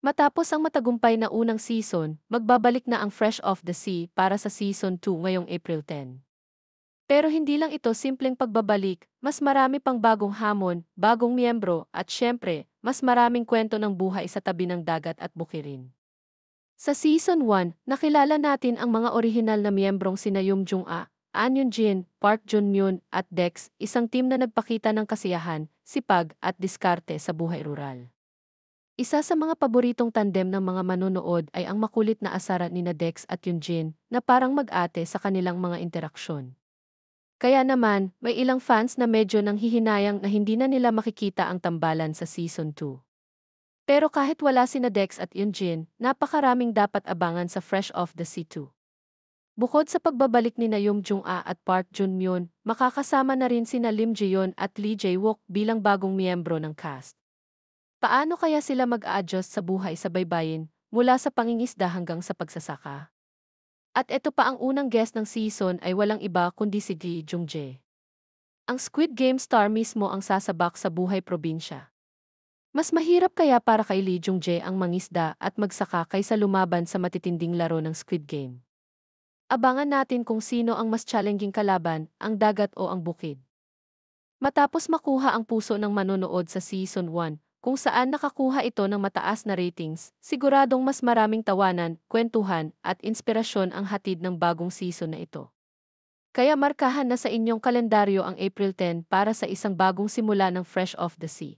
Matapos ang matagumpay na unang season, magbabalik na ang Fresh Off the Sea para sa Season 2 ngayong April 10. Pero hindi lang ito simpleng pagbabalik, mas marami pang bagong hamon, bagong miyembro, at syempre, mas maraming kwento ng buhay sa tabi ng dagat at bukirin. Sa Season 1, nakilala natin ang mga orihinal na miyembrong sina Yum Jung-a, An Yun-jin, Park Jun-myun, at Dex, isang team na nagpakita ng kasiyahan, sipag, at diskarte sa buhay rural. Isa sa mga paboritong tandem ng mga manonood ay ang makulit na asara ni Dex at Yunjin na parang mag-ate sa kanilang mga interaksyon. Kaya naman, may ilang fans na medyo nang hihinayang na hindi na nila makikita ang tambalan sa Season 2. Pero kahit wala sina Dex at Yunjin, napakaraming dapat abangan sa Fresh Off the Sea 2. Bukod sa pagbabalik ni Yum Jung-a at Park Jun-myun, makakasama na rin sina Lim Ji-yeon at Lee Jae-wook bilang bagong miyembro ng cast. Paano kaya sila mag-a-adjust sa buhay sa baybayin, mula sa pangingisda hanggang sa pagsasaka? At ito pa, ang unang guest ng season ay walang iba kundi si Lee Jung-jae. Ang Squid Game star mismo ang sasabak sa buhay probinsya. Mas mahirap kaya para kay Lee Jung-jae ang mangisda at magsaka kaysa lumaban sa matitinding laro ng Squid Game? Abangan natin kung sino ang mas challenging kalaban, ang dagat o ang bukid. Matapos makuha ang puso ng manonood sa Season 1, kung saan nakakuha ito ng mataas na ratings, siguradong mas maraming tawanan, kwentuhan, at inspirasyon ang hatid ng bagong season na ito. Kaya markahan na sa inyong kalendaryo ang April 10 para sa isang bagong simula ng Fresh Off the Sea.